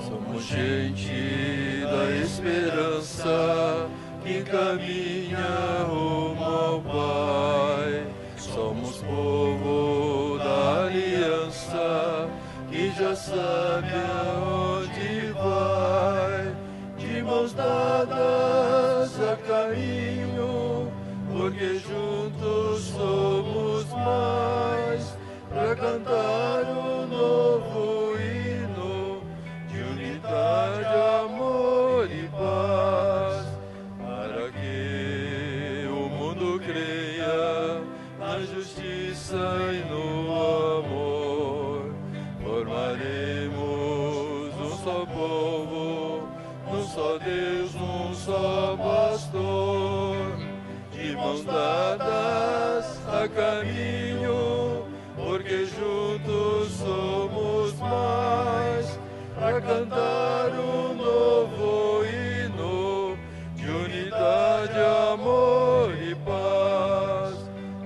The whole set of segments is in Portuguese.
Somos gente da esperança que caminha rumo ao Pai. Somos povo da aliança que já sabe aonde vai. De mãos dadas a caminho, porque juntos somos mais, para cantar um novo hino de unidade, amor e paz, para que o mundo creia na justiça e no amor. Formaremos um só povo, um só Deus, um só pastor, de mãos dadas a caminho, porque juntos somos mais, para cantar um novo hino de unidade, amor e paz.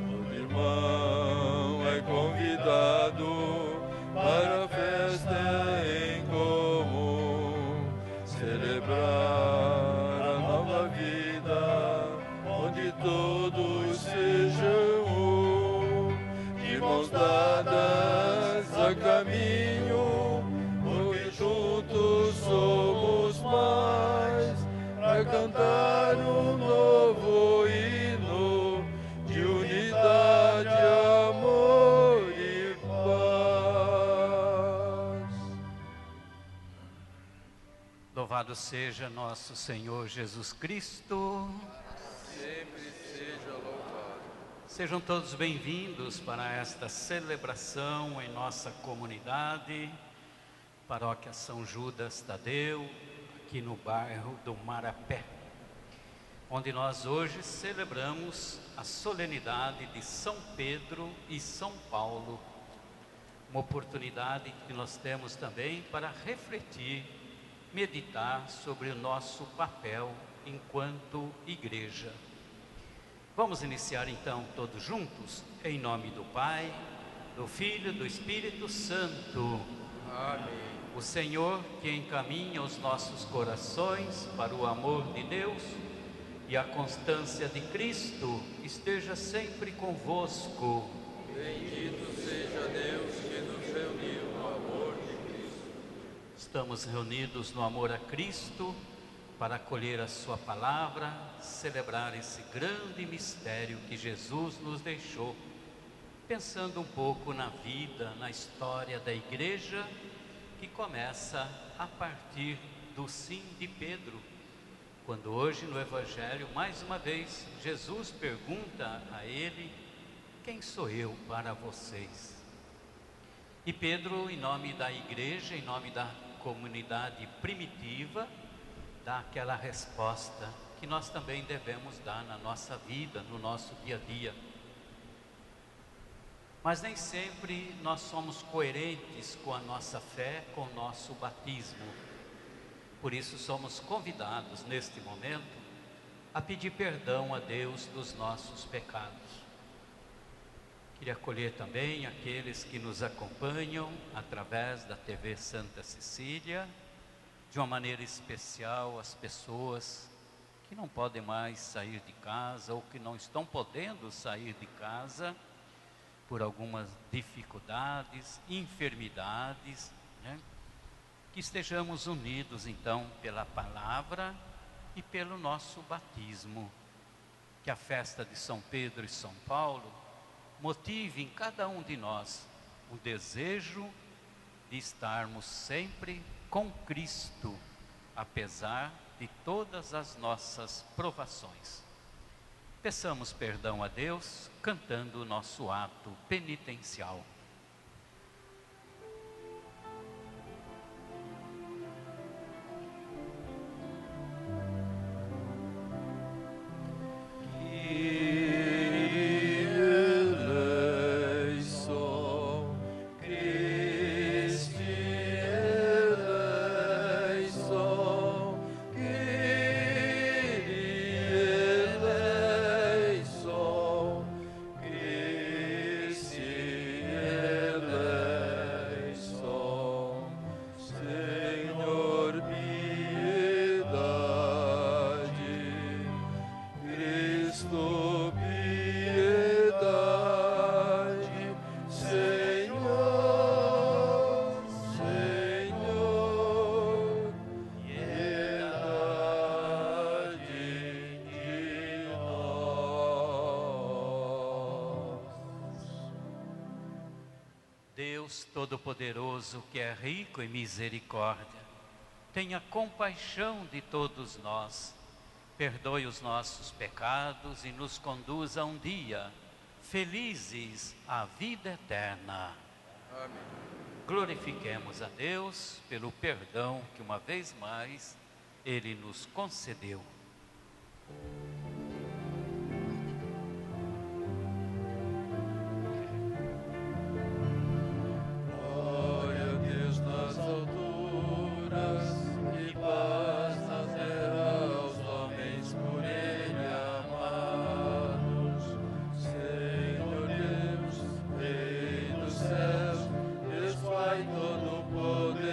Todo irmão é convidado para a festa em comum, celebrar a nova vida, onde todos sejam um, de mãos dadas a caminho, porque juntos somos mais, para cantar um novo hino de unidade, amor e paz. Louvado seja nosso Senhor Jesus Cristo. Sempre seja louvado. Sejam todos bem-vindos para esta celebração em nossa comunidade, Paróquia São Judas Tadeu, aqui no bairro do Marapé, onde nós hoje celebramos a solenidade de São Pedro e São Paulo, uma oportunidade que nós temos também para refletir, meditar sobre o nosso papel enquanto igreja. Vamos iniciar então todos juntos, em nome do Pai, do Filho e do Espírito Santo. Amém. O Senhor que encaminha os nossos corações para o amor de Deus e a constância de Cristo esteja sempre convosco. Bendito seja Deus que nos reuniu no amor de Cristo. Estamos reunidos no amor a Cristo para acolher a sua palavra, celebrar esse grande mistério que Jesus nos deixou, pensando um pouco na vida, na história da igreja, que começa a partir do sim de Pedro, quando hoje no Evangelho, mais uma vez, Jesus pergunta a ele: quem sou eu para vocês? E Pedro, em nome da igreja, em nome da comunidade primitiva, dá aquela resposta que nós também devemos dar na nossa vida, no nosso dia a dia. Mas nem sempre nós somos coerentes com a nossa fé, com o nosso batismo. Por isso somos convidados neste momento a pedir perdão a Deus dos nossos pecados. Queria acolher também aqueles que nos acompanham através da TV Santa Cecília, de uma maneira especial as pessoas que não podem mais sair de casa ou que não estão podendo sair de casa por algumas dificuldades, enfermidades, né? Que estejamos unidos então pela palavra e pelo nosso batismo. Que a festa de São Pedro e São Paulo motive em cada um de nós o desejo de estarmos sempre com Cristo, apesar de todas as nossas provações. Peçamos perdão a Deus cantando o nosso ato penitencial. Deus Todo-Poderoso, que é rico em misericórdia, tenha compaixão de todos nós, perdoe os nossos pecados e nos conduza um dia felizes à vida eterna. Amém. Glorifiquemos a Deus pelo perdão que uma vez mais Ele nos concedeu. Glória a Deus nas alturas e paz na terra aos homens por Ele amados. Senhor Deus, Rei dos céus, Deus Pai Todo-Poderoso,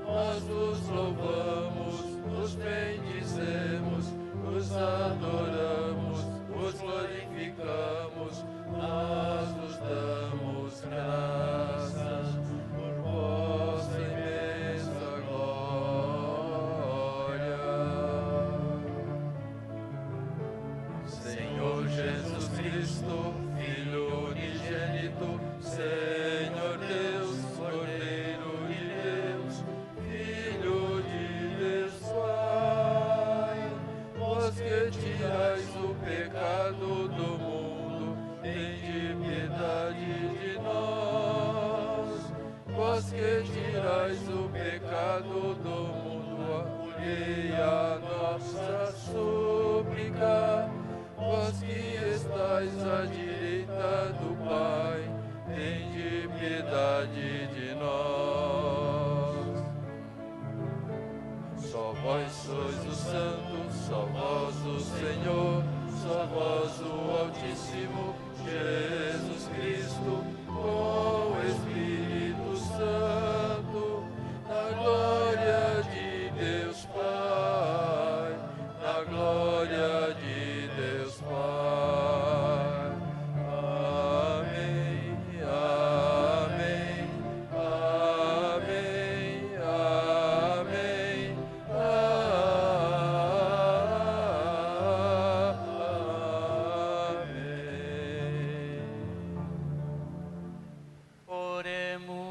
nós vos louvamos, vos bendizemos, vos adoramos, vos glorificamos, nós vos damos graças por vossa imensa glória. Senhor Jesus Cristo, Filho unigênito, Senhor Deus, Cordeiro de Deus, Filho de Deus Pai, vós que tirais o pecado do mundo, tende piedade de nós. Vós que tirais o pecado do mundo, acolhei a nossa súplica. Vós que estais à direita do Pai, tende piedade de nós. Só vós sois o Santo, só vós o Senhor, só vós o Altíssimo, Jesus Cristo, com o Espírito Santo, na glória de Deus Pai, na glória de Deus Pai. Amém, amém, amém, amém, amém. Oremos.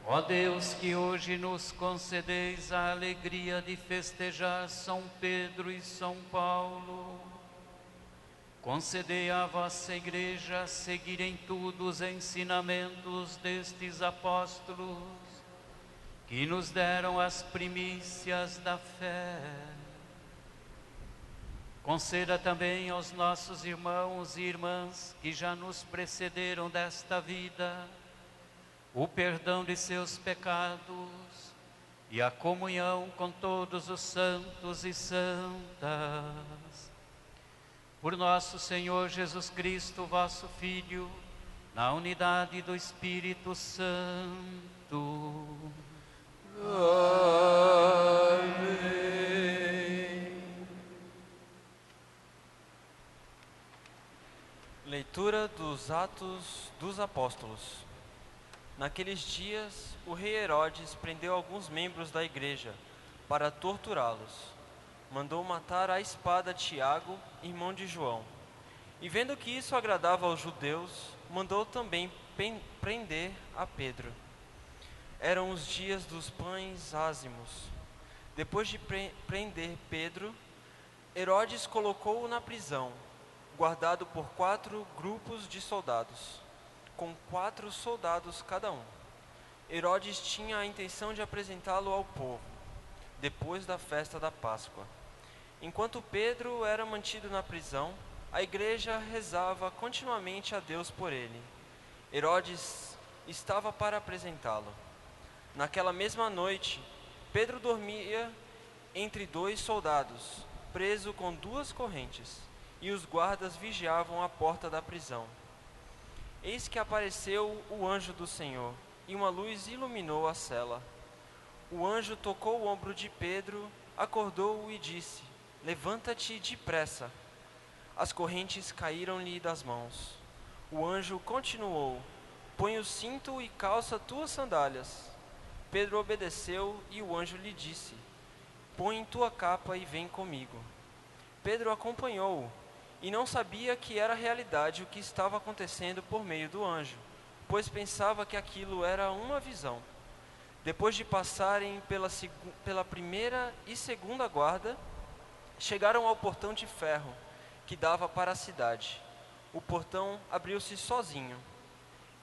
Ó Deus, que hoje nos concedeis a alegria de festejar São Pedro e São Paulo, concedei à vossa Igreja seguir em tudo os ensinamentos destes apóstolos, que nos deram as primícias da fé. Conceda também aos nossos irmãos e irmãs que já nos precederam desta vida o perdão de seus pecados e a comunhão com todos os santos e santas. Por nosso Senhor Jesus Cristo, vosso Filho, na unidade do Espírito Santo. Amém. Leitura dos Atos dos Apóstolos. Naqueles dias, o rei Herodes prendeu alguns membros da igreja para torturá-los. Mandou matar à espada Tiago, irmão de João. E vendo que isso agradava aos judeus, mandou também prender a Pedro. Eram os dias dos pães ázimos. Depois de prender Pedro, Herodes colocou-o na prisão, guardado por 4 grupos de soldados, com 4 soldados cada um. Herodes tinha a intenção de apresentá-lo ao povo, depois da festa da Páscoa. Enquanto Pedro era mantido na prisão, a igreja rezava continuamente a Deus por ele. Herodes estava para apresentá-lo. Naquela mesma noite, Pedro dormia entre 2 soldados, preso com 2 correntes, e os guardas vigiavam a porta da prisão. Eis que apareceu o anjo do Senhor, e uma luz iluminou a cela. O anjo tocou o ombro de Pedro, acordou-o e disse: "Levanta-te depressa." As correntes caíram-lhe das mãos. O anjo continuou: "Põe o cinto e calça tuas sandálias." Pedro obedeceu e o anjo lhe disse: "Põe tua capa e vem comigo." Pedro acompanhou-o e não sabia que era realidade o que estava acontecendo por meio do anjo, pois pensava que aquilo era uma visão. Depois de passarem pela primeira e segunda guarda, chegaram ao portão de ferro que dava para a cidade. O portão abriu-se sozinho.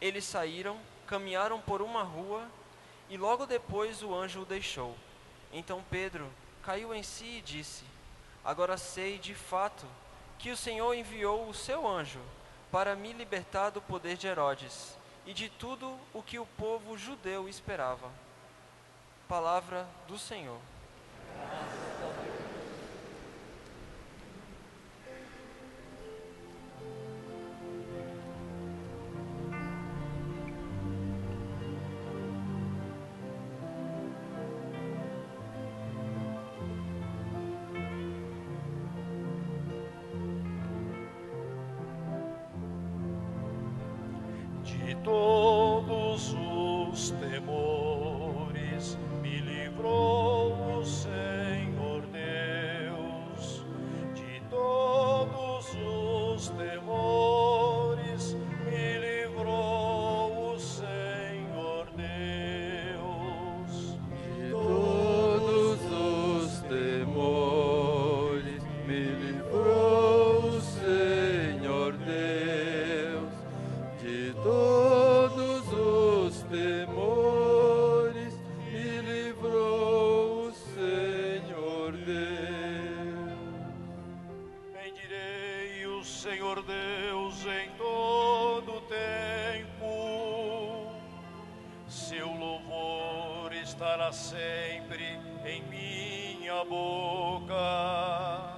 Eles saíram, caminharam por uma rua e logo depois o anjo o deixou. Então Pedro caiu em si e disse: agora sei de fato que o Senhor enviou o seu anjo para me libertar do poder de Herodes e de tudo o que o povo judeu esperava. Palavra do Senhor. De todos os temores me livrou o Senhor Deus. De todos os temores me livrou o Senhor Deus. De todos os temores me livrou o Senhor Deus. De todos os temores me livrou o Senhor Deus. Bendirei o Senhor Deus em todo tempo. Seu louvor estará sempre em minha boca.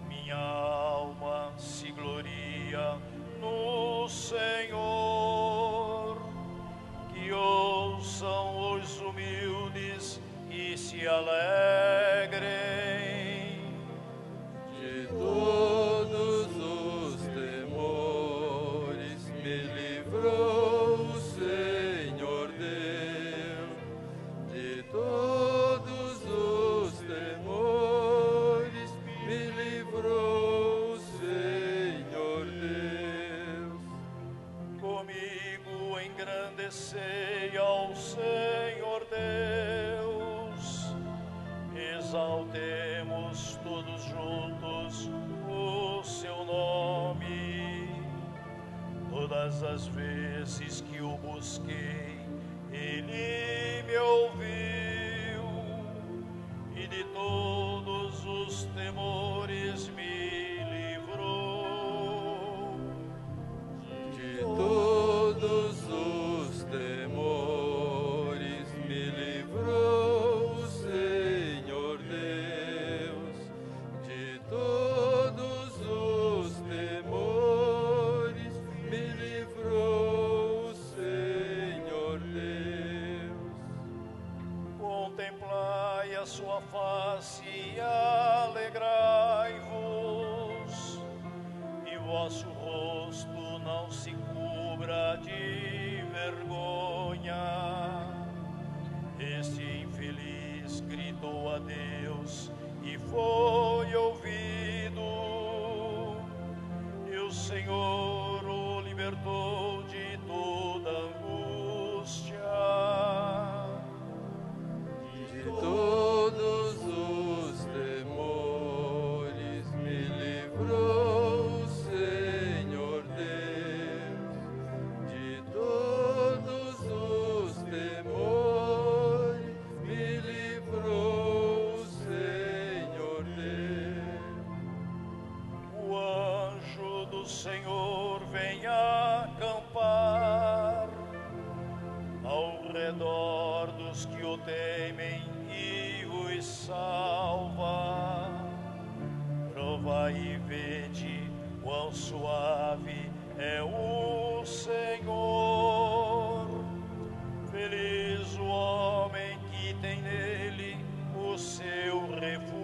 Minha alma se gloria no Senhor. Que ouçam os humildes e se alegrem. De todos os temores me livrou o Senhor Deus. De todos os temores me livrou o Senhor Deus. Comigo engrandecei ao Senhor Deus. Exaltemos todos juntos o seu nome. Todas as vezes que o busquei, ele me ouviu, e de todos os temores me livrou. De todos os temores me livrou o Senhor Deus. De todos os temores me livrou o Senhor Deus. Contemplai a sua face e alegrai-vos, e vosso rosto não se cubra de vergonha. Este infeliz gritou a Deus e foi ouvido, e o Senhor o libertou de toda angústia. De todos os temores me livrou o Senhor Deus. De todos os temores me livrou o Senhor Deus. O anjo do Senhor vem acampar ao redor dos que o temem e os salva. Provai e vede quão suave é o Senhor. Feliz o homem que tem nele o seu refúgio.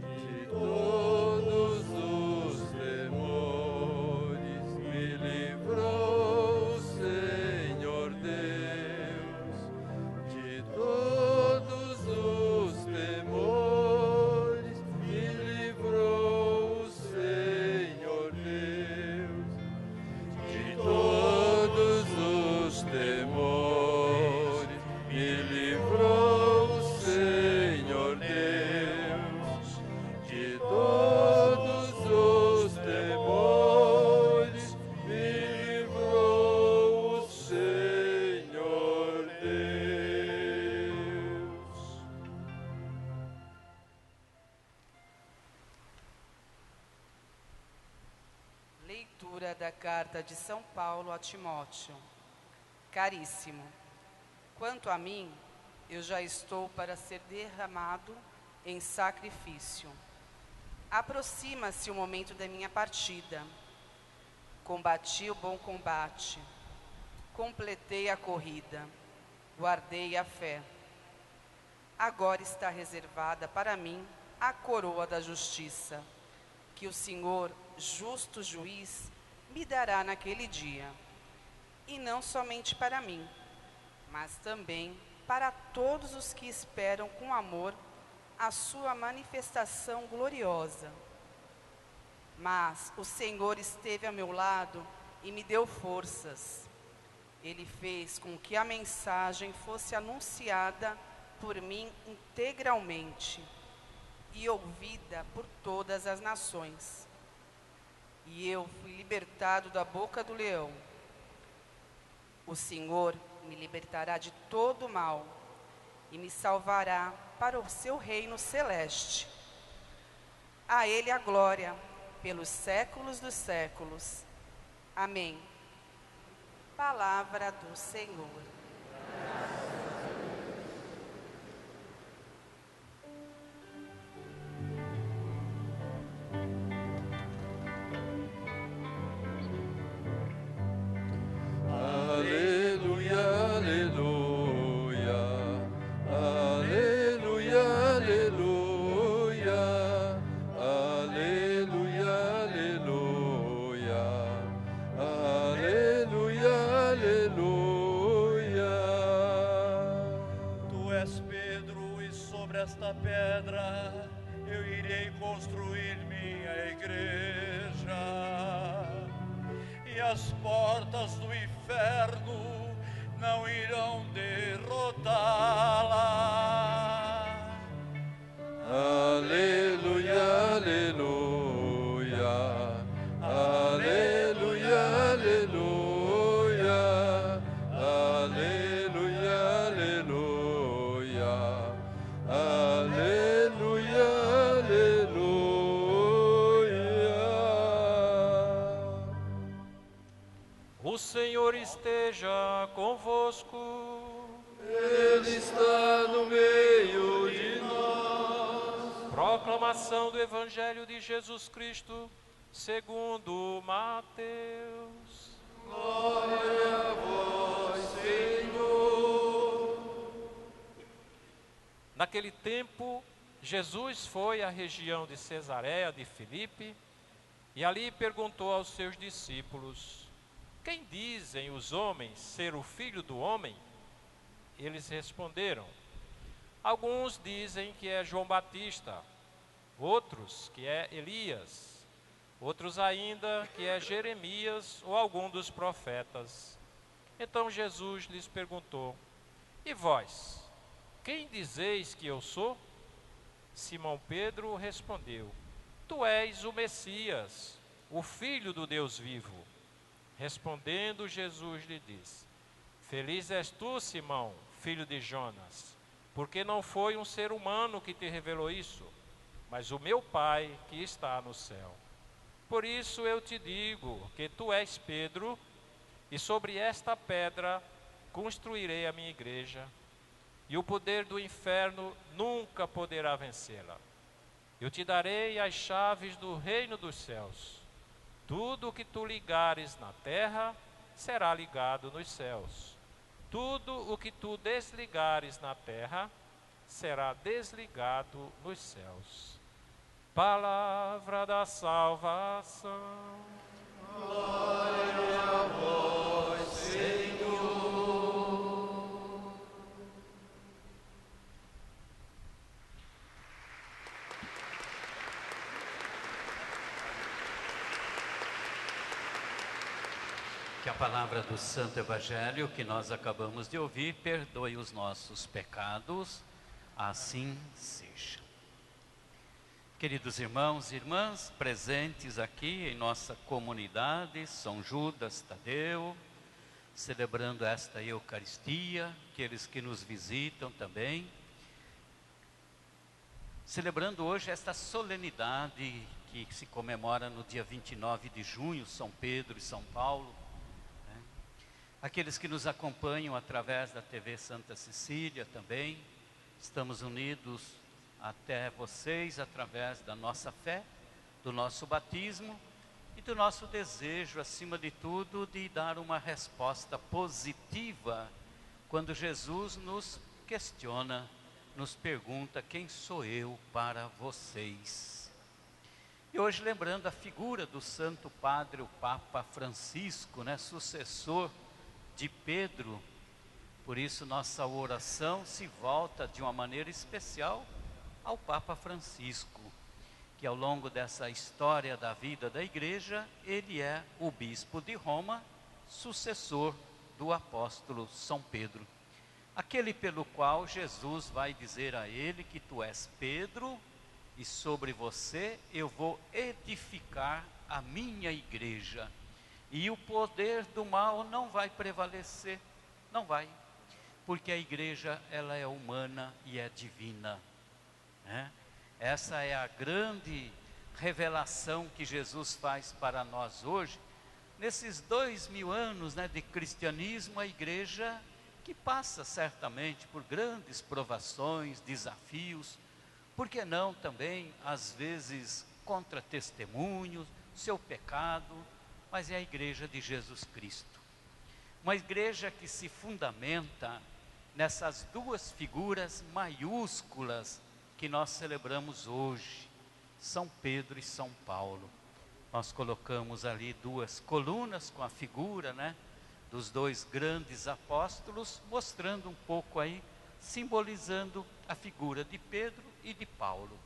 De todos os temores me livrou o Senhor Deus. De todos os temores Leitura da carta de São Paulo a Timóteo. Caríssimo, quanto a mim, eu já estou para ser derramado em sacrifício. Aproxima-se o momento da minha partida. Combati o bom combate, completei a corrida, guardei a fé. Agora está reservada para mim a coroa da justiça, que o Senhor, justo juiz, me dará naquele dia. E não somente para mim, mas também para todos os que esperam com amor a sua manifestação gloriosa. Mas o Senhor esteve ao meu lado e me deu forças. Ele fez com que a mensagem fosse anunciada por mim integralmente e ouvida por todas as nações. E eu fui libertado da boca do leão. O Senhor me libertará de todo o mal e me salvará para o seu reino celeste. A Ele a glória, pelos séculos dos séculos. Amém. Palavra do Senhor. Aleluia, aleluia, aleluia, aleluia, aleluia, aleluia, aleluia, aleluia. Tu és Pedro, e sobre esta pedra eu irei construir minha igreja, e as portas do inferno não irão derrotá-la. Aleluia, aleluia, aleluia, aleluia, aleluia, aleluia, aleluia. O Senhor esteja convosco. Ele está no meio de nós. Proclamação do Evangelho de Jesus Cristo, segundo Mateus. Glória a vós, Senhor. Naquele tempo, Jesus foi à região de Cesareia de Filipe e ali perguntou aos seus discípulos: quem dizem os homens ser o Filho do Homem? Eles responderam: alguns dizem que é João Batista, outros que é Elias, outros ainda que é Jeremias ou algum dos profetas. Então Jesus lhes perguntou: e vós, quem dizeis que eu sou? Simão Pedro respondeu: tu és o Messias, o Filho do Deus vivo. Respondendo, Jesus lhe disse: feliz és tu, Simão, filho de Jonas, porque não foi um ser humano que te revelou isso, mas o meu Pai que está no céu. Por isso eu te digo que tu és Pedro, e sobre esta pedra construirei a minha igreja, e o poder do inferno nunca poderá vencê-la. Eu te darei as chaves do reino dos céus. Tudo o que tu ligares na terra será ligado nos céus. Tudo o que tu desligares na terra será desligado nos céus. Palavra da salvação. Glória a vós, Senhor. Que a palavra do Santo Evangelho que nós acabamos de ouvir perdoe os nossos pecados, assim seja. Queridos irmãos e irmãs, presentes aqui em nossa comunidade, São Judas Tadeu, celebrando esta Eucaristia, aqueles que nos visitam também, celebrando hoje esta solenidade que se comemora no dia 29 de junho, São Pedro e São Paulo. Aqueles que nos acompanham através da TV Santa Cecília também, estamos unidos até vocês através da nossa fé, do nosso batismo e do nosso desejo, acima de tudo, de dar uma resposta positiva quando Jesus nos questiona, nos pergunta: quem sou eu para vocês? E hoje, lembrando a figura do Santo Padre, o Papa Francisco, sucessor de Pedro, por isso nossa oração se volta de uma maneira especial ao Papa Francisco, que ao longo dessa história da vida da igreja, ele é o bispo de Roma, sucessor do apóstolo São Pedro, aquele pelo qual Jesus vai dizer a ele que tu és Pedro, e sobre você eu vou edificar a minha igreja. E o poder do mal não vai prevalecer, não vai, porque a igreja ela é humana e é divina, Essa é a grande revelação que Jesus faz para nós hoje, nesses 2000 anos de cristianismo, a igreja que passa certamente por grandes provações, desafios, por que não também, às vezes, contra testemunhos, seu pecado, mas é a igreja de Jesus Cristo. Uma igreja que se fundamenta nessas duas figuras maiúsculas que nós celebramos hoje, São Pedro e São Paulo. Nós colocamos ali duas colunas com a figura, dos dois grandes apóstolos, mostrando um pouco aí, simbolizando a figura de Pedro e de Paulo.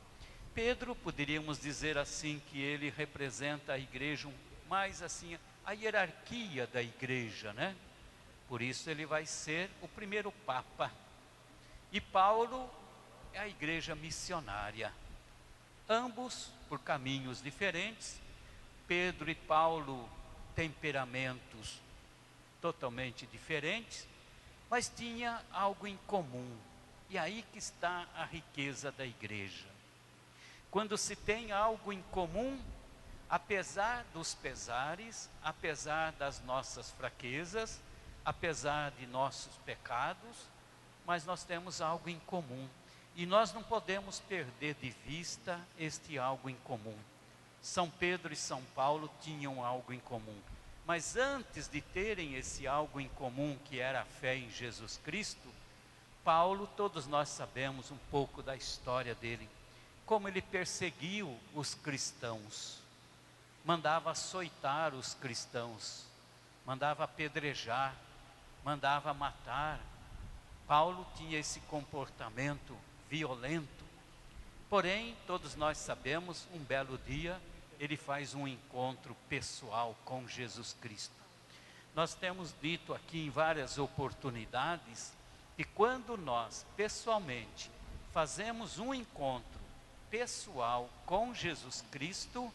Pedro, poderíamos dizer assim, que ele representa a igreja mais assim, a hierarquia da igreja, Por isso ele vai ser o primeiro Papa. E Paulo é a igreja missionária. Ambos por caminhos diferentes. Pedro e Paulo, temperamentos totalmente diferentes, mas tinha algo em comum. E aí que está a riqueza da igreja. Quando se tem algo em comum, apesar dos pesares, apesar das nossas fraquezas, apesar de nossos pecados, mas nós temos algo em comum. E nós não podemos perder de vista este algo em comum. São Pedro e São Paulo tinham algo em comum. Mas antes de terem esse algo em comum, que era a fé em Jesus Cristo, Paulo, todos nós sabemos um pouco da história dele. Como ele perseguiu os cristãos. Mandava açoitar os cristãos, mandava apedrejar, mandava matar. Paulo tinha esse comportamento violento. Porém, todos nós sabemos, um belo dia, ele faz um encontro pessoal com Jesus Cristo. Nós temos dito aqui em várias oportunidades, que quando nós, pessoalmente, fazemos um encontro pessoal com Jesus Cristo,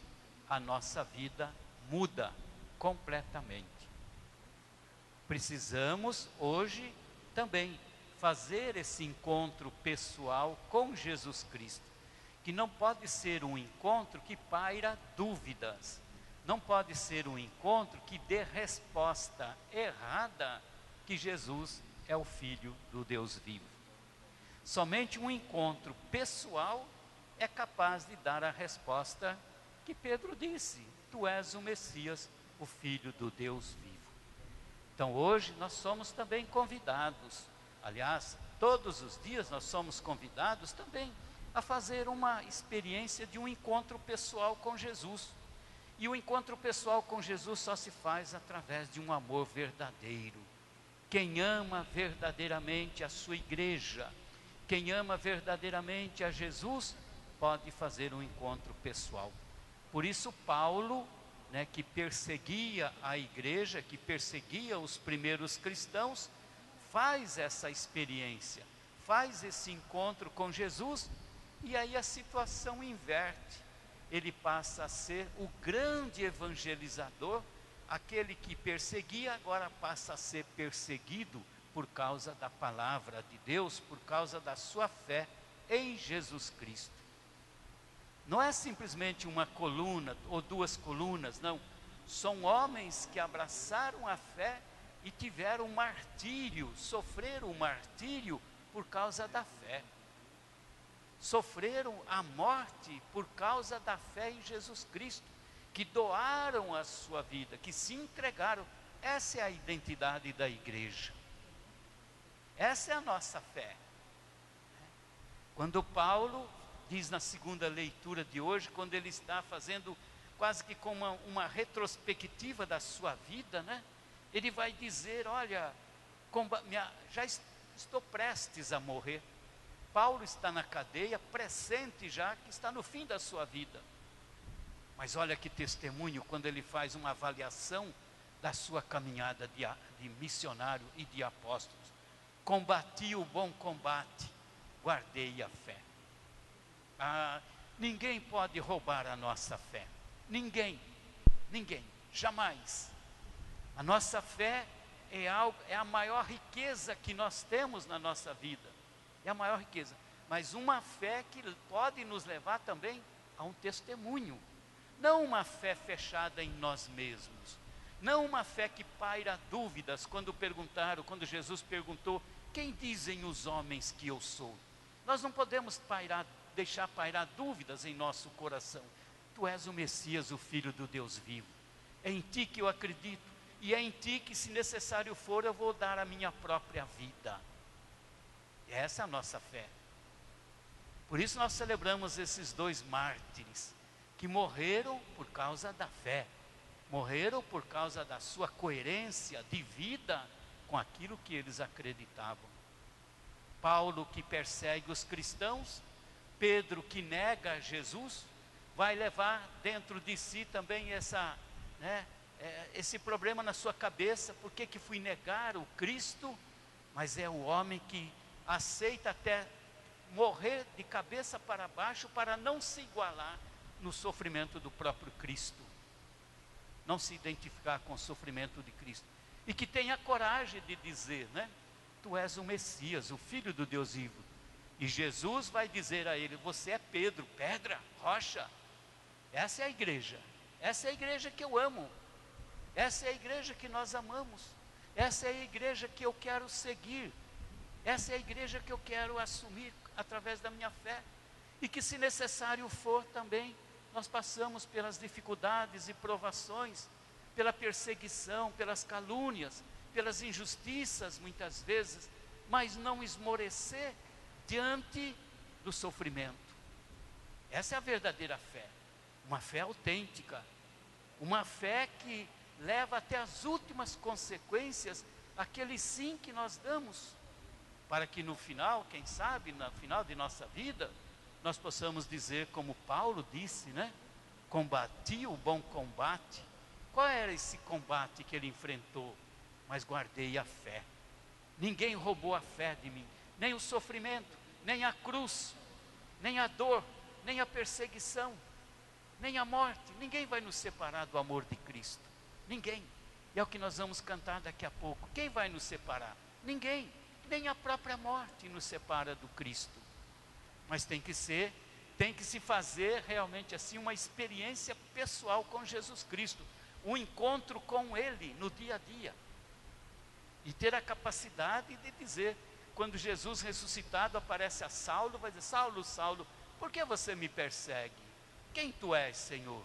a nossa vida muda completamente. Precisamos hoje também fazer esse encontro pessoal com Jesus Cristo, que não pode ser um encontro que paira dúvidas, não pode ser um encontro que dê resposta errada que Jesus é o Filho do Deus vivo. Somente um encontro pessoal é capaz de dar a resposta que Pedro disse: tu és o Messias, o Filho do Deus vivo. Então hoje nós somos também convidados, aliás, todos os dias nós somos convidados também a fazer uma experiência de um encontro pessoal com Jesus. E o encontro pessoal com Jesus só se faz através de um amor verdadeiro. Quem ama verdadeiramente a sua igreja, quem ama verdadeiramente a Jesus, pode fazer um encontro pessoal. Por isso Paulo, que perseguia a igreja, que perseguia os primeiros cristãos, faz essa experiência, faz esse encontro com Jesus, e aí a situação inverte. Ele passa a ser o grande evangelizador, aquele que perseguia agora passa a ser perseguido por causa da palavra de Deus, por causa da sua fé em Jesus Cristo. Não é simplesmente uma coluna ou duas colunas, não. São homens que abraçaram a fé e tiveram martírio, sofreram o martírio por causa da fé. Sofreram a morte por causa da fé em Jesus Cristo, que doaram a sua vida, que se entregaram. Essa é a identidade da igreja. Essa é a nossa fé. Quando Paulo diz na segunda leitura de hoje, quando ele está fazendo quase que com uma retrospectiva da sua vida, né? Ele vai dizer, olha, já estou prestes a morrer. Paulo está na cadeia, pressente já que está no fim da sua vida. Mas olha que testemunho quando ele faz uma avaliação da sua caminhada de missionário e de apóstolos. Combati o bom combate, guardei a fé. Ninguém pode roubar a nossa fé. Ninguém, jamais. A nossa fé é a maior riqueza que nós temos na nossa vida. É a maior riqueza. Mas uma fé que pode nos levar também a um testemunho. Não uma fé fechada em nós mesmos. Não uma fé que paira dúvidas. Quando Jesus perguntou, quem dizem os homens que eu sou? Nós não podemos deixar pairar dúvidas em nosso coração. Tu és o Messias, o Filho do Deus vivo. É em ti que eu acredito. E é em ti que, se necessário for, eu vou dar a minha própria vida. Essa é a nossa fé. Por isso nós celebramos esses dois mártires, que morreram por causa da fé. Morreram por causa da sua coerência de vida com aquilo que eles acreditavam. Paulo, que persegue os cristãos, Pedro, que nega Jesus, vai levar dentro de si também esse problema na sua cabeça. Por que fui negar o Cristo? Mas é o homem que aceita até morrer de cabeça para baixo para não se igualar no sofrimento do próprio Cristo, não se identificar com o sofrimento de Cristo, e que tenha coragem de dizer, né? Tu és o Messias, o Filho do Deus vivo. E Jesus vai dizer a ele, você é Pedro, pedra, rocha. Essa é a igreja que eu amo, essa é a igreja que nós amamos, essa é a igreja que eu quero seguir, essa é a igreja que eu quero assumir através da minha fé, e que, se necessário for também, nós passamos pelas dificuldades e provações, pela perseguição, pelas calúnias, pelas injustiças muitas vezes, mas não esmorecer diante do sofrimento. Essa é a verdadeira fé, uma fé autêntica, uma fé que leva até as últimas consequências aquele sim que nós damos, para que no final, quem sabe, no final de nossa vida, nós possamos dizer como Paulo disse, né? Combati o bom combate. Qual era esse combate que ele enfrentou? Mas guardei a fé. Ninguém roubou a fé de mim, nem o sofrimento, nem a cruz, nem a dor, nem a perseguição, nem a morte. Ninguém vai nos separar do amor de Cristo. Ninguém. E é o que nós vamos cantar daqui a pouco. Quem vai nos separar? Ninguém. Nem a própria morte nos separa do Cristo. Mas tem que se fazer realmente assim uma experiência pessoal com Jesus Cristo, um encontro com Ele no dia a dia, e ter a capacidade de dizer, quando Jesus ressuscitado aparece a Saulo, vai dizer, Saulo, Saulo, por que você me persegue? Quem tu és, Senhor?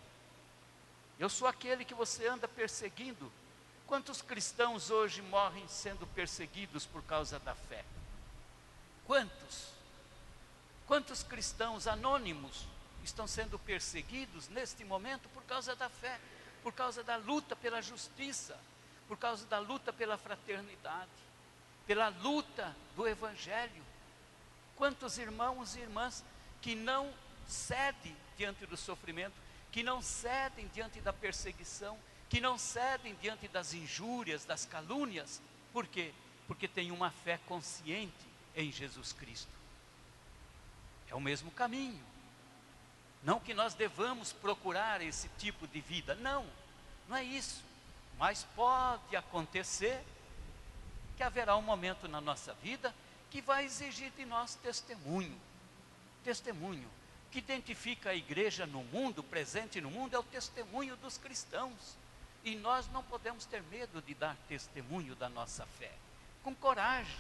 Eu sou aquele que você anda perseguindo. Quantos cristãos hoje morrem sendo perseguidos por causa da fé? Quantos? Quantos cristãos anônimos estão sendo perseguidos neste momento por causa da fé, por causa da luta pela justiça, por causa da luta pela fraternidade, pela luta do Evangelho? Quantos irmãos e irmãs que não cedem diante do sofrimento, que não cedem diante da perseguição, que não cedem diante das injúrias, das calúnias. Por quê? Porque tem uma fé consciente em Jesus Cristo. É o mesmo caminho. Não que nós devamos procurar esse tipo de vida, não é isso. Mas pode acontecer que haverá um momento na nossa vida que vai exigir de nós testemunho. O que identifica a igreja no mundo, presente no mundo, é o testemunho dos cristãos. E nós não podemos ter medo de dar testemunho da nossa fé, com coragem,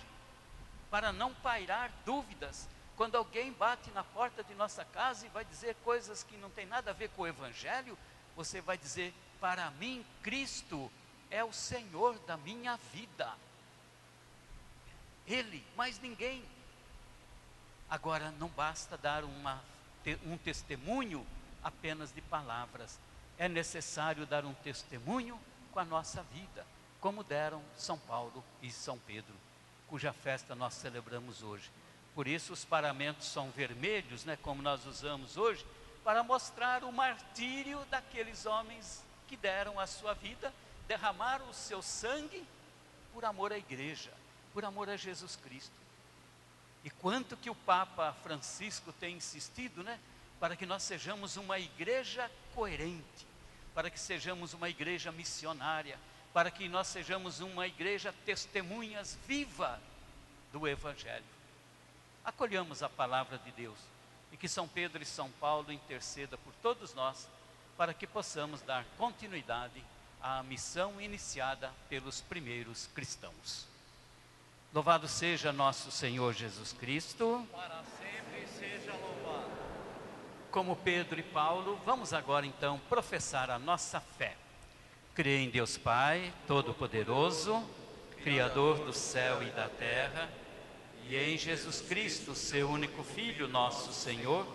para não pairar dúvidas. Quando alguém bate na porta de nossa casa e vai dizer coisas que não tem nada a ver com o Evangelho, você vai dizer: para mim, Cristo é o Senhor da minha vida. Ele, mais ninguém. Agora, não basta dar um testemunho apenas de palavras. É necessário dar um testemunho com a nossa vida, como deram São Paulo e São Pedro, cuja festa nós celebramos hoje. Por isso os paramentos são vermelhos, como nós usamos hoje, para mostrar o martírio daqueles homens que deram a sua vida, derramaram o seu sangue por amor à igreja, por amor a Jesus Cristo. E quanto que o Papa Francisco tem insistido, para que nós sejamos uma igreja coerente, para que sejamos uma igreja missionária, para que nós sejamos uma igreja testemunhas viva do Evangelho. Acolhamos a palavra de Deus e que São Pedro e São Paulo interceda por todos nós, para que possamos dar continuidade à missão iniciada pelos primeiros cristãos. Louvado seja nosso Senhor Jesus Cristo. Para sempre seja louvado. Como Pedro e Paulo, vamos agora então professar a nossa fé. Creio em Deus Pai, Todo-Poderoso, Criador do céu e da terra, e em Jesus Cristo, seu único Filho, nosso Senhor,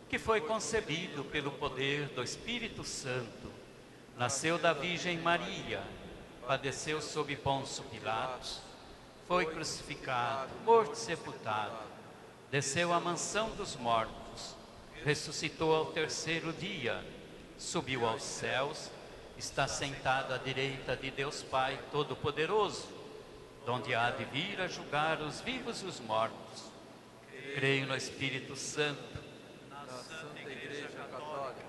que foi concebido pelo poder do Espírito Santo, nasceu da Virgem Maria, padeceu sob Pôncio Pilatos, foi crucificado, morto e sepultado, desceu à mansão dos mortos, ressuscitou ao terceiro dia, subiu aos céus, está sentado à direita de Deus Pai Todo-Poderoso, donde há de vir a julgar os vivos e os mortos. Creio no Espírito Santo, Na Santa Igreja Católica,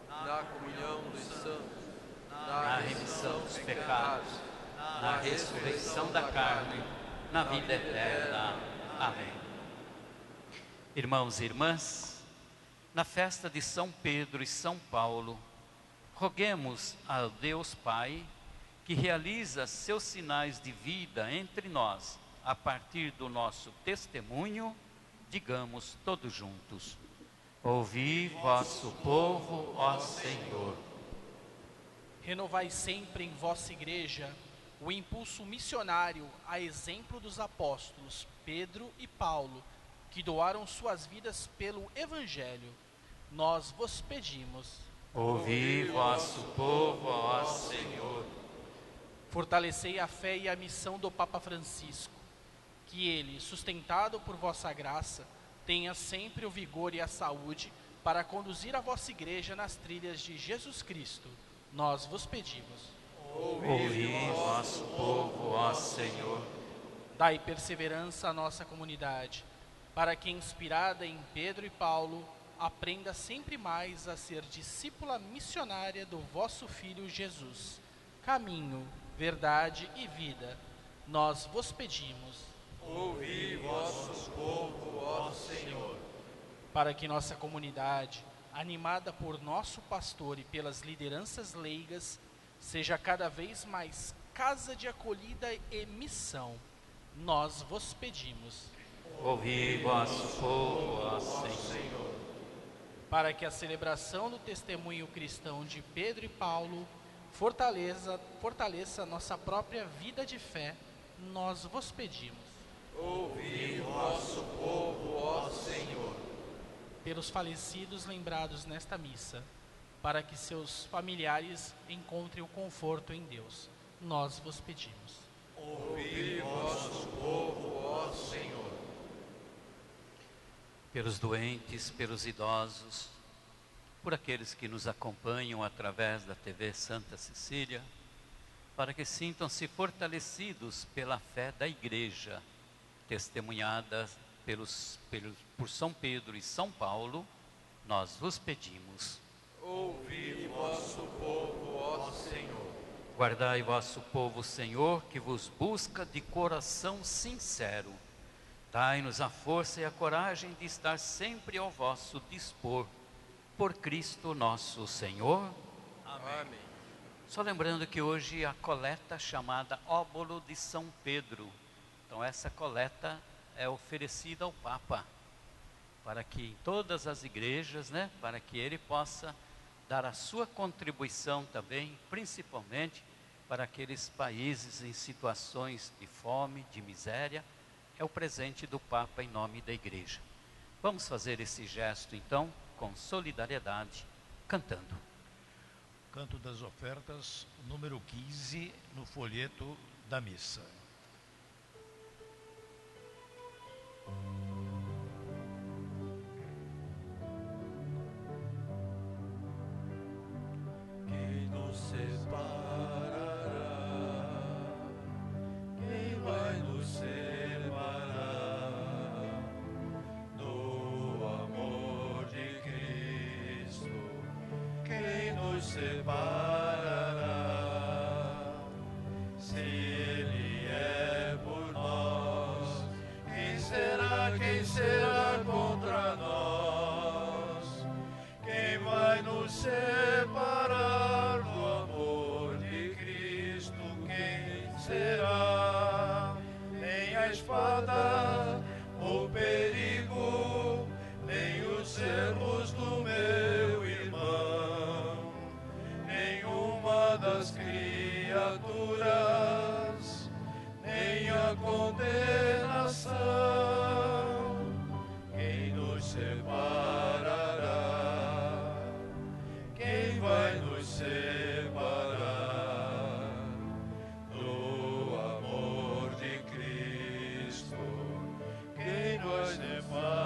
na comunhão dos santos, na remissão dos pecados, na ressurreição da carne, na vida eterna. Amém. Irmãos e irmãs, na festa de São Pedro e São Paulo, roguemos ao Deus Pai, que realiza seus sinais de vida entre nós, a partir do nosso testemunho, digamos todos juntos: ouvi vosso povo, ó Senhor. Renovai sempre em vossa igreja o impulso missionário a exemplo dos apóstolos Pedro e Paulo, que doaram suas vidas pelo Evangelho. Nós vos pedimos. Ouvi vosso povo, ó Senhor. Fortalecei a fé e a missão do Papa Francisco, que ele, sustentado por vossa graça, tenha sempre o vigor e a saúde para conduzir a vossa igreja nas trilhas de Jesus Cristo. Nós vos pedimos. Ouvi vosso povo, ó Senhor. Dai perseverança à nossa comunidade, para que, inspirada em Pedro e Paulo, aprenda sempre mais a ser discípula missionária do vosso Filho Jesus. Caminho, verdade e vida, nós vos pedimos. ouvi vosso povo, ó Senhor. Para que nossa comunidade, animada por nosso pastor e pelas lideranças leigas, seja cada vez mais casa de acolhida e missão, nós vos pedimos. Ouvi vosso povo, ó Senhor. Para que a celebração do testemunho cristão de Pedro e Paulo fortaleça nossa própria vida de fé, nós vos pedimos. Ouvi vosso povo, ó Senhor. Pelos falecidos lembrados nesta missa, para que seus familiares encontrem o conforto em Deus, nós vos pedimos. Ouvi vosso povo, ó Senhor. Pelos doentes, pelos idosos, por aqueles que nos acompanham através da TV Santa Cecília, para que sintam-se fortalecidos pela fé da Igreja, testemunhada por São Pedro e São Paulo, nós vos pedimos. Ouvi vosso povo, ó Senhor. Guardai vosso povo, Senhor, que vos busca de coração sincero. Dai-nos a força e a coragem de estar sempre ao vosso dispor. Por Cristo nosso Senhor. Amém. Só lembrando que hoje a coleta chamada Óbolo de São Pedro. Então essa coleta é oferecida ao Papa, para que em todas as igrejas, para que ele possa dar a sua contribuição também, principalmente para aqueles países em situações de fome, de miséria. É o presente do Papa em nome da igreja. Vamos fazer esse gesto então, com solidariedade, cantando. Canto das Ofertas, número 15, no folheto da missa. Quem nos separará? Quem vai nos separar do amor de Cristo? Quem nos separará? Se Ele é por nós, quem será contra nós? Quem vai nos separar do amor de Cristo? Quem será? Nem a espada, o perigo, nem os erros do meu irmão, nenhuma das criaturas, nem a condenação. Quem nos separará? Quem vai nos separar do amor de Cristo? Quem nos separará?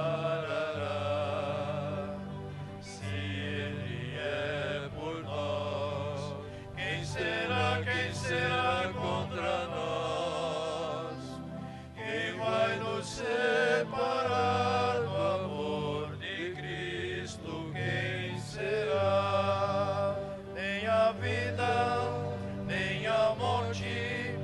Se Ele é por nós, quem será contra nós? Quem vai nos separar do amor de Cristo? Quem será? Nem a vida, nem a morte,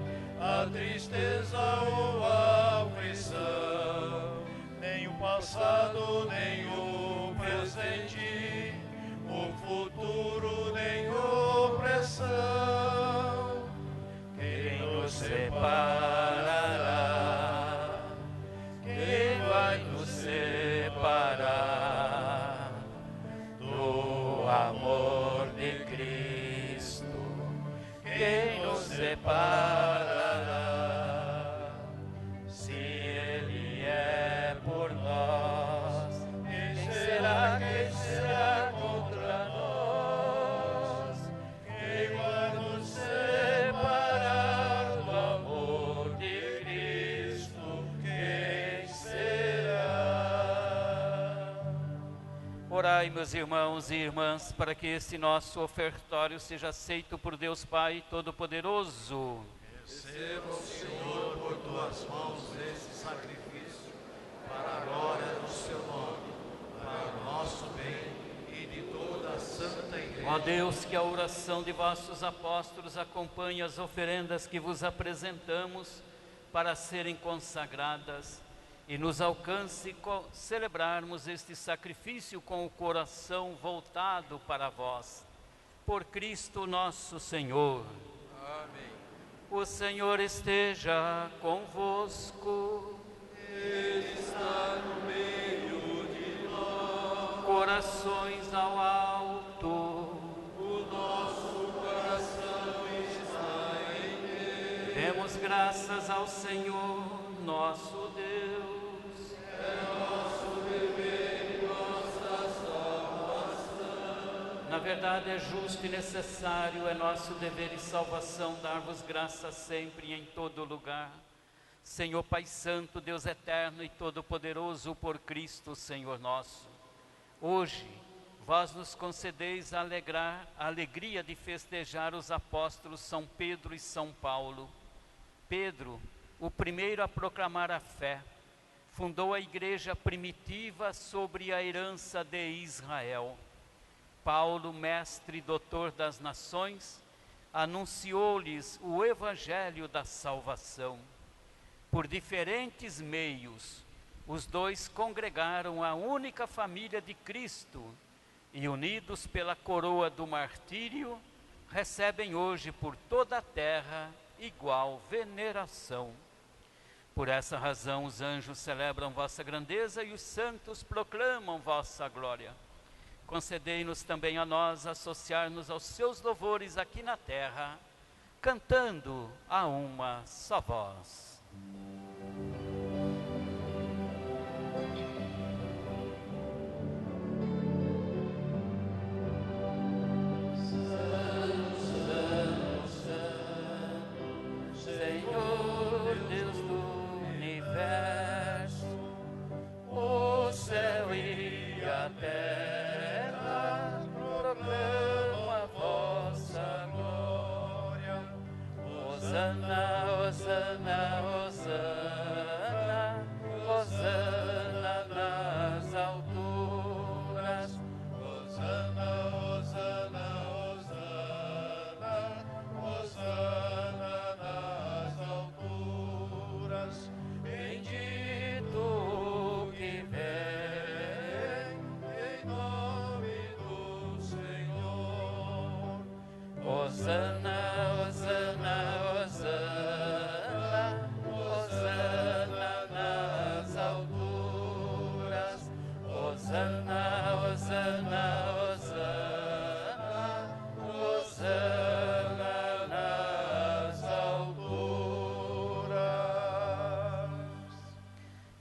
a tristeza ou a aflição, nem o passado, nem o presente, o futuro, nem opressão. Quem nos separará? Quem vai nos separar do amor de Cristo? Quem nos separará? Se Ele é por nós, quem será contra nós? Quem vai nos separar do amor de Cristo? Quem será? Orai, meus irmãos e irmãs, para que esse nosso ofertório seja aceito por Deus Pai Todo-Poderoso. Receba o Senhor por tuas mãos esse sacrifício, para a glória do seu nome, para o nosso bem e de toda a santa igreja. Ó Deus, que a oração de vossos apóstolos acompanhe as oferendas que vos apresentamos para serem consagradas e nos alcance celebrarmos este sacrifício com o coração voltado para vós. Por Cristo nosso Senhor. Amém. O Senhor esteja convosco. Ele está no meio de nós. Corações ao alto. O nosso coração está em Deus. Demos graças ao Senhor, nosso Deus. Na verdade é justo e necessário, é nosso dever e salvação dar-vos graças sempre e em todo lugar. Senhor Pai Santo, Deus eterno e todo-poderoso, por Cristo, Senhor nosso. Hoje, vós nos concedeis a alegria de festejar os apóstolos São Pedro e São Paulo. Pedro, o primeiro a proclamar a fé, fundou a igreja primitiva sobre a herança de Israel. Paulo, mestre e doutor das nações, anunciou-lhes o evangelho da salvação. Por diferentes meios, os dois congregaram a única família de Cristo e, unidos pela coroa do martírio, recebem hoje por toda a terra igual veneração. Por essa razão os anjos celebram vossa grandeza e os santos proclamam vossa glória. Concedei-nos também a nós associar-nos aos seus louvores aqui na terra, cantando a uma só voz.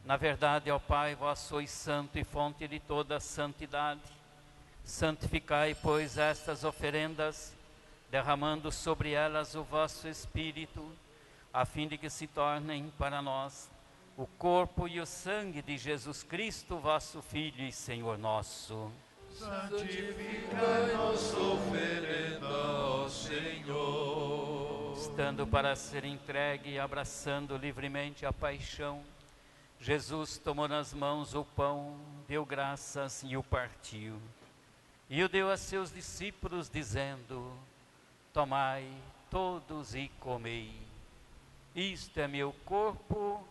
Na verdade, ó Pai, vós sois santo e fonte de toda santidade. Santificai, pois, estas oferendas, derramando sobre elas o vosso Espírito, a fim de que se tornem para nós o corpo e o sangue de Jesus Cristo, vosso Filho e Senhor nosso. Santificai nossa oferenda, ó Senhor. Estando para ser entregue e abraçando livremente a paixão, Jesus tomou nas mãos o pão, deu graças e o partiu. E o deu a seus discípulos, dizendo: tomai todos e comei. Isto é meu corpo,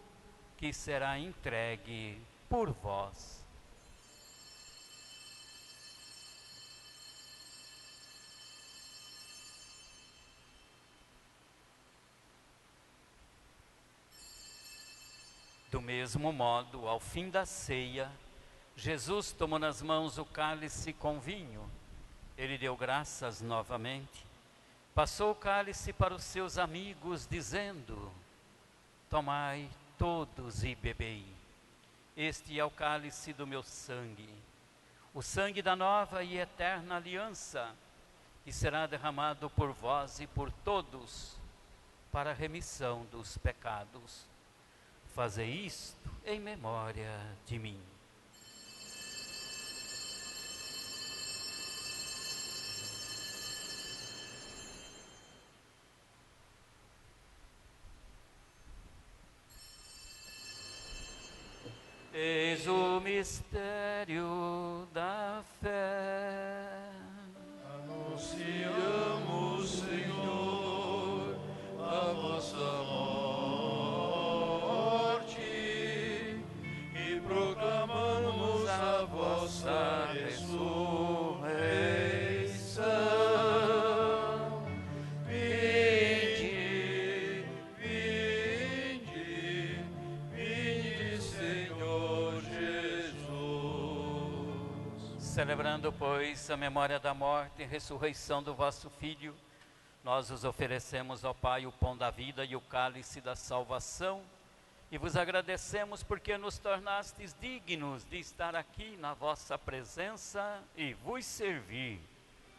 que será entregue por vós. Do mesmo modo, ao fim da ceia, Jesus tomou nas mãos o cálice com vinho. Ele deu graças novamente, passou o cálice para os seus amigos, dizendo: tomai todos e bebei. Este é o cálice do meu sangue, o sangue da nova e eterna aliança, que será derramado por vós e por todos, para a remissão dos pecados. Fazei isto em memória de mim. Eis o mistério da fé. Anunciamos, Senhor, a vossa morte e proclamamos a vossa ressurreição. Vinde, vinde, vinde, Senhor Jesus. Celebrando, pois, a memória da morte e ressurreição do vosso Filho, nós os oferecemos, ó Pai, o pão da vida e o cálice da salvação, e vos agradecemos porque nos tornastes dignos de estar aqui na vossa presença e vos servir.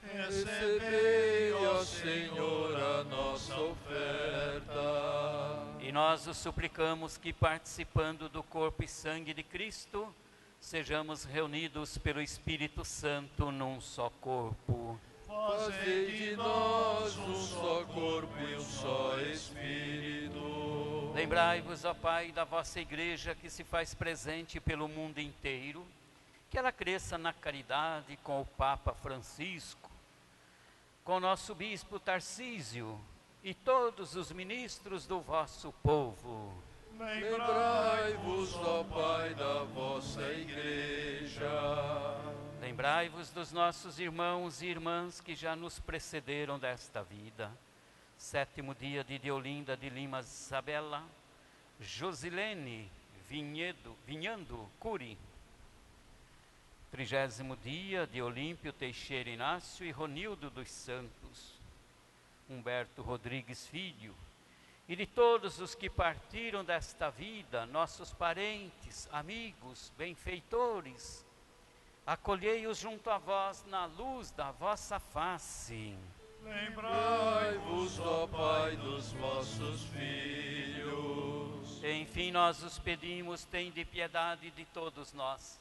Recebei, ó Senhor, a nossa oferta. E nós os suplicamos que, participando do corpo e sangue de Cristo, sejamos reunidos pelo Espírito Santo num só corpo. Fazei de nós um só corpo e um só Espírito. Lembrai-vos, ó Pai, da vossa igreja que se faz presente pelo mundo inteiro, que ela cresça na caridade com o Papa Francisco, com o nosso Bispo Tarcísio e todos os ministros do vosso povo. Lembrai-vos, ó Pai, da vossa Igreja. Lembrai-vos dos nossos irmãos e irmãs que já nos precederam desta vida. 7º dia de Deolinda de Lima Isabela, Josilene Vinhando Curi. 30º dia de Olímpio Teixeira Inácio e Ronildo dos Santos, Humberto Rodrigues Filho, e de todos os que partiram desta vida, nossos parentes, amigos, benfeitores, acolhei-os junto a vós na luz da vossa face. Lembrai-vos, ó Pai, dos vossos filhos. Enfim, nós os pedimos, tende piedade de todos nós.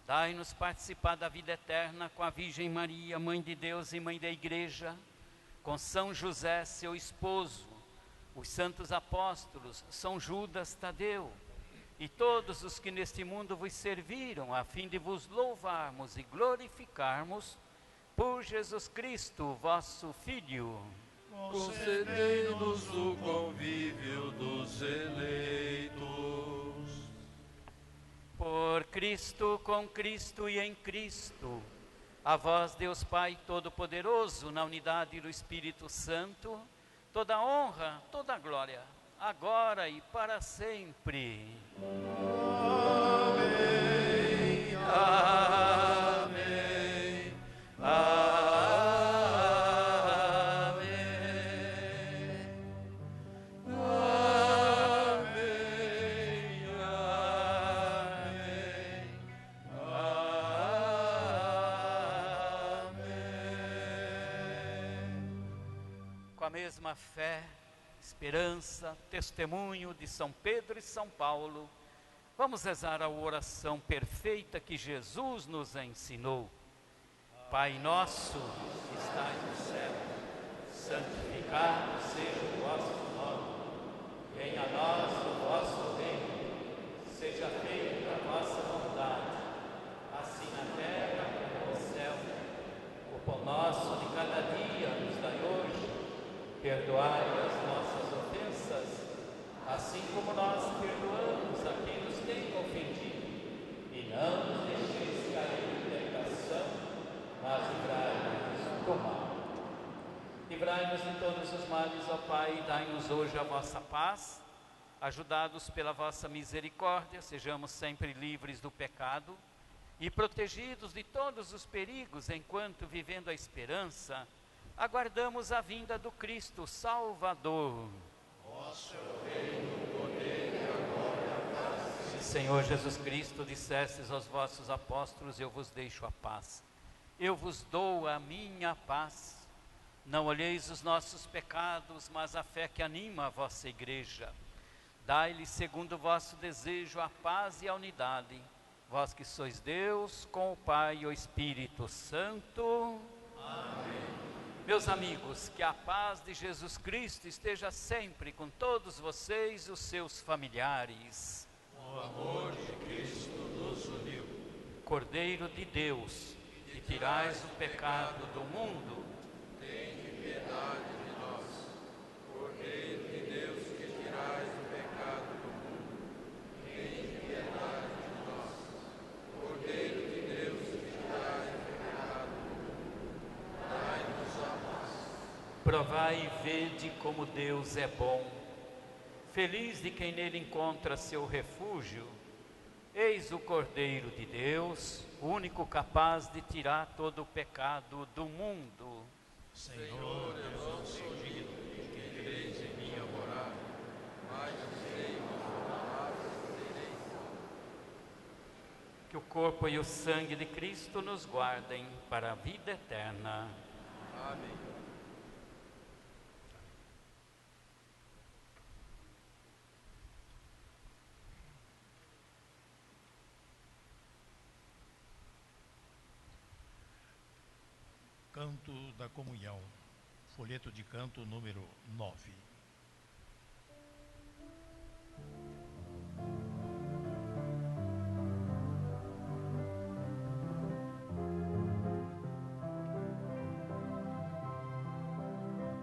Dai-nos participar da vida eterna com a Virgem Maria, Mãe de Deus e Mãe da Igreja, com São José, seu esposo, os santos apóstolos, São Judas Tadeu, e todos os que neste mundo vos serviram, a fim de vos louvarmos e glorificarmos por Jesus Cristo, vosso Filho. Concedei-nos o convívio dos eleitos. Por Cristo, com Cristo e em Cristo, a vós, Deus Pai Todo-Poderoso, na unidade do Espírito Santo, toda honra, toda glória, agora e para sempre. Amém. Amém. Amém. Com a mesma fé, esperança, testemunho de São Pedro e São Paulo, vamos rezar a oração perfeita que Jesus nos ensinou. Pai nosso, que estais no céu, santificado seja o vosso nome. Venha a nós o vosso reino, seja feita a vossa vontade, assim na terra como no céu. O pão nosso de cada dia nos dai hoje. Perdoai as nossas ofensas, assim como nós perdoamos a quem nos tem ofendido. E não nos deixeis cair em tentação, mas livrai-nos do mal. Livrai-nos de todos os males, ó Pai, e dai-nos hoje a vossa paz. Ajudados pela vossa misericórdia, sejamos sempre livres do pecado e protegidos de todos os perigos, enquanto, vivendo a esperança, aguardamos a vinda do Cristo Salvador. Vosso reino, poder e a glória. Senhor Jesus Cristo, dissestes aos vossos apóstolos: eu vos deixo a paz, eu vos dou a minha paz. Não olheis os nossos pecados, mas a fé que anima a vossa igreja. Dai-lhe, segundo o vosso desejo, a paz e a unidade, vós que sois Deus, com o Pai e o Espírito Santo. Amém. Meus amigos, que a paz de Jesus Cristo esteja sempre com todos vocês e os seus familiares. O amor de Cristo nos uniu. Cordeiro de Deus, que tirais o pecado do mundo, tende piedade de nós. Cordeiro de Deus, que tirais o pecado do mundo, tende piedade de nós. Cordeiro de Deus, que tirais o pecado do mundo, dai-nos a paz. Provai e vede como Deus é bom. Feliz de quem nele encontra seu refúgio. Eis o Cordeiro de Deus, o único capaz de tirar todo o pecado do mundo. Senhor, eu não sou digno de que entreis em minha morada, mas dizei uma palavra e serei salvo. Que o corpo e o sangue de Cristo nos guardem para a vida eterna. Amém. Canto da Comunhão, folheto de canto número 9.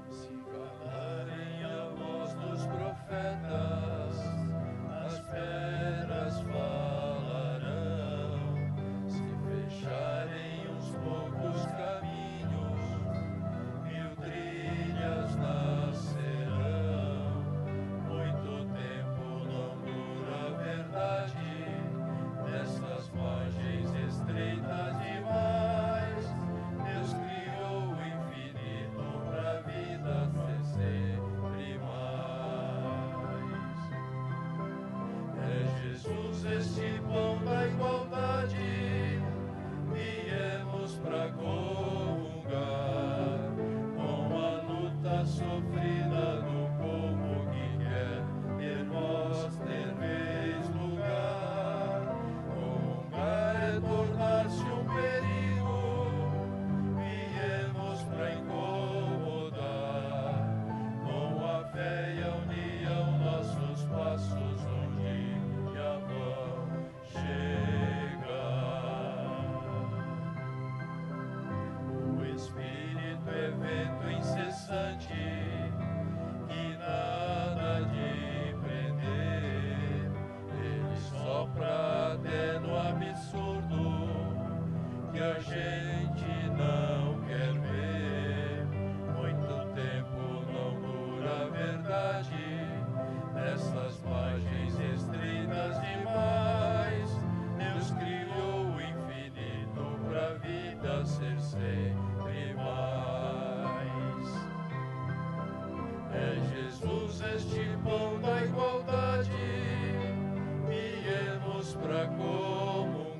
Se calarem a voz dos profetas, este pão da igualdade, viemos para comungar com a luta sofrida do povo que quer ter voz, ter vez, lugar. Comungar é tornar-se um perigo, viemos para incomodar. Com a fé e a união, nossos passos um dia vão chegar. O Espírito é vento incessante, que nada de prender. Ele sopra até no absurdo, que a gente não quer ver. Muito tempo não dura a verdade, nessas margens estritas demais. Deus criou o infinito pra vida ser sempre mais. É Jesus este pão da igualdade, viemos pra comungar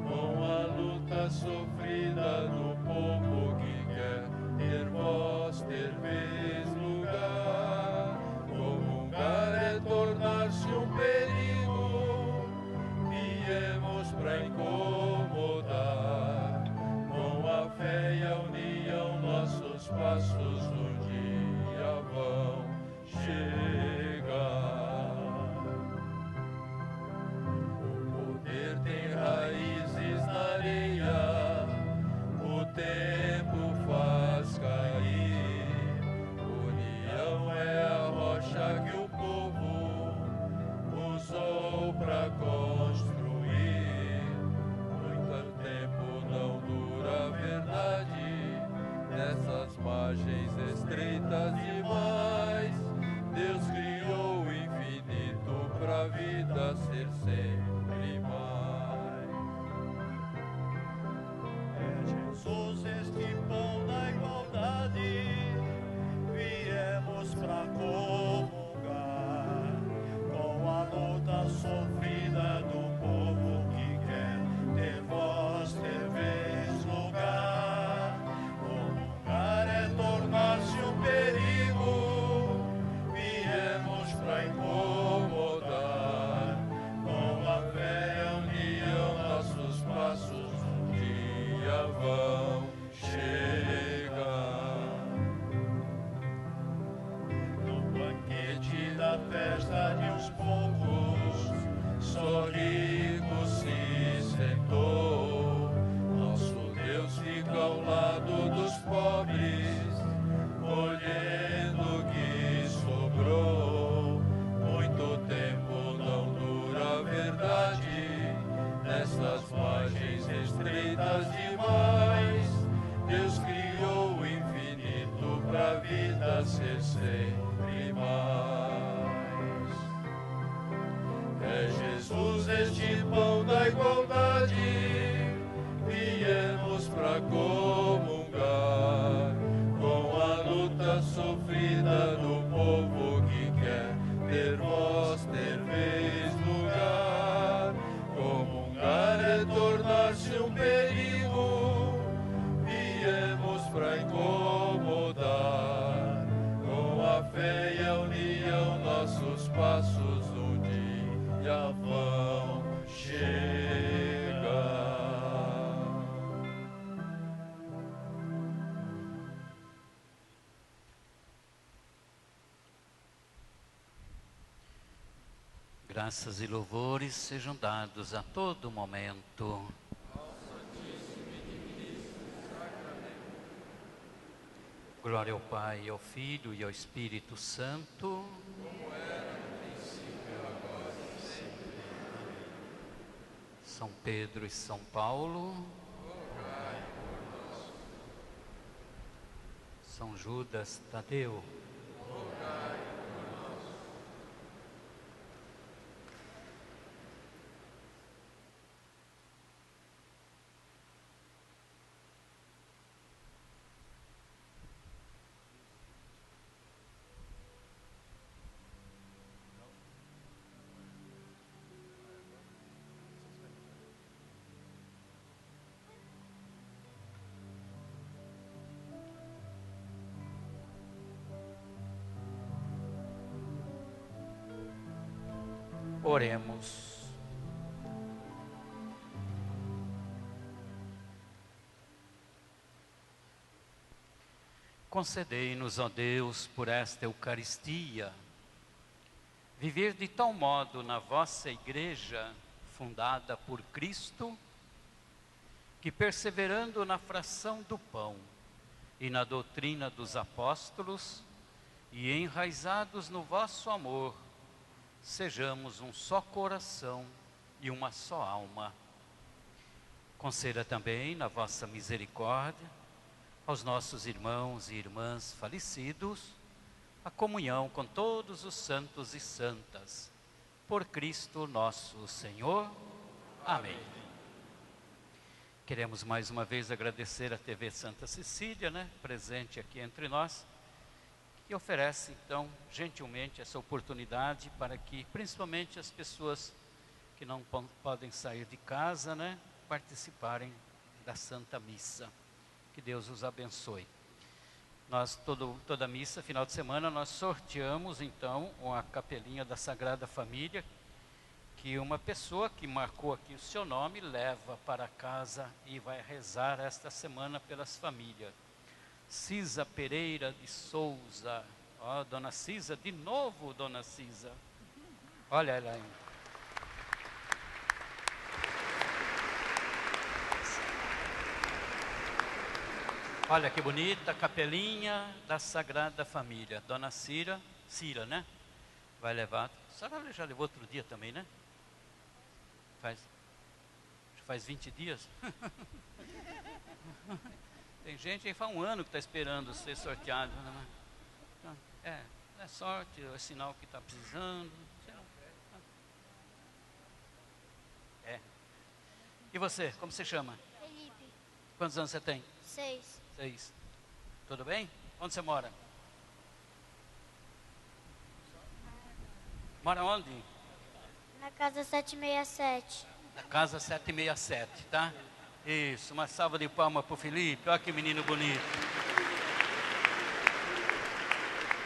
com a luta sofrida do povo que quer ter voz, ter vez, lugar. Comungar é tornar-se um perigo, viemos pra incomodar. Com a fé e a união, nossos passos um dia vão chegar. O poder tem raízes na areia, o tempo faz cair. União é a rocha que o povo usou pra construir. Muito tempo não dura a verdade, nessas margens estreitas demais. Deus criou o infinito pra vida ser sempre mais. É Jesus este pão da igualdade, viemos pra comungar com a luta sofrida do povo que quer ter voz, ter vez, lugar. Comungar é tornar-se um perigo, viemos pra incomodar. Com a fé e a união, nossos passos um dia vão chegar. No banquete da festa de uns poucos, só rico se sentou. Nosso Deus fica ao lado dos pobres, colhendo o que sobrou. Muito tempo não dura a verdade, nessas margens estreitas demais. Deus criou o infinito pra vida ser sempre mais. É Jesus este pão da igualdade, viemos pra comungar com a luta sofrida do povo que quer ter voz, ter vez, lugar. Comungar é tornar-se um perigo, viemos pra incomodar. Com a fé e a união, nossos passos um dia vão chegar. Graças e louvores sejam dados a todo momento. Glória ao Pai, ao Filho e ao Espírito Santo. Como era no princípio, agora e sempre. São Pedro e São Paulo. Rogai por nós. São Judas Tadeu. Rogai por nós. Oremos. Concedei-nos, ó Deus, por esta Eucaristia, viver de tal modo na vossa Igreja, fundada por Cristo, que perseverando na fração do pão e na doutrina dos apóstolos, e enraizados no vosso amor, sejamos um só coração e uma só alma. Conceda também, na vossa misericórdia, aos nossos irmãos e irmãs falecidos, a comunhão com todos os santos e santas, por Cristo nosso Senhor. Amém. Queremos mais uma vez agradecer a TV Santa Cecília, presente aqui entre nós, que oferece então gentilmente essa oportunidade para que principalmente as pessoas que não podem sair de casa, participarem da Santa Missa. Que Deus os abençoe. Nós, toda missa, final de semana, nós sorteamos então uma capelinha da Sagrada Família, que uma pessoa que marcou aqui o seu nome leva para casa e vai rezar esta semana pelas famílias. Cisa Pereira de Souza, ó, Dona Cisa, de novo Dona Cisa, olha ela aí. Olha que bonita, capelinha da Sagrada Família. Dona Cira, vai levar. A senhora já levou outro dia também, Faz 20 dias. Tem gente aí faz um ano que está esperando ser sorteado. É sorte, é sinal que está precisando. E você, como você chama? Felipe. Quantos anos você tem? 6. 6. Tudo bem? Onde você mora? Mora onde? Na casa 767. Na casa 767, tá? Isso, uma salva de palmas para o Felipe. Olha que menino bonito.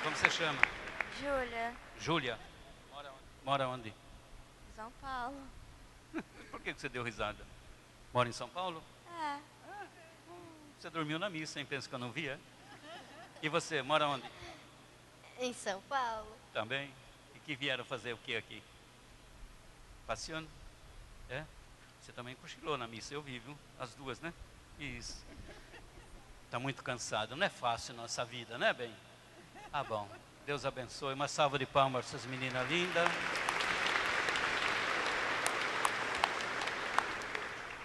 Como você chama? Júlia. Júlia. Mora onde? São Paulo. Por que você deu risada? Mora em São Paulo? É. Você dormiu na missa, hein? Pensa que eu não via. E você, mora onde? Em São Paulo. Também. E que vieram fazer o que aqui? Passeando? É? Você também cochilou na missa, eu vi, viu? As duas, né? Isso. Está muito cansado. Não é fácil nossa vida, né, bem? Ah, bom. Deus abençoe. Uma salva de palmas para essas meninas lindas.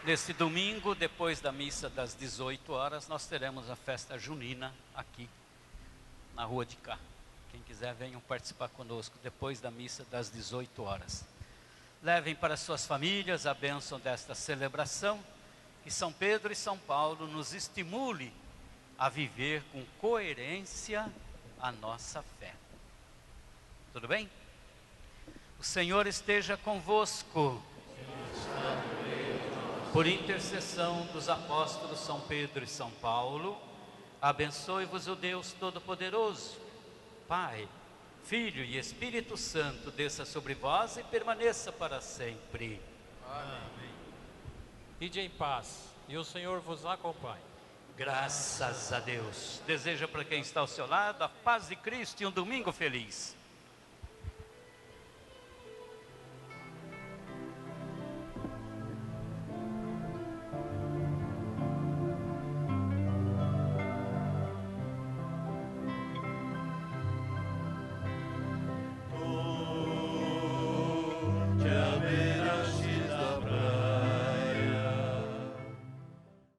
Neste domingo, depois da missa das 18 horas, nós teremos a festa junina aqui, na rua de cá. Quem quiser, venham participar conosco depois da missa das 18 horas. Levem para suas famílias a bênção desta celebração, que São Pedro e São Paulo nos estimule a viver com coerência a nossa fé. Tudo bem? O Senhor esteja convosco. Por intercessão dos apóstolos São Pedro e São Paulo, abençoe-vos o Deus Todo-Poderoso, Pai, Filho e Espírito Santo, desça sobre vós e permaneça para sempre. Amém. Ide em paz, e o Senhor vos acompanhe. Graças a Deus. Deseja para quem está ao seu lado a paz de Cristo e um domingo feliz.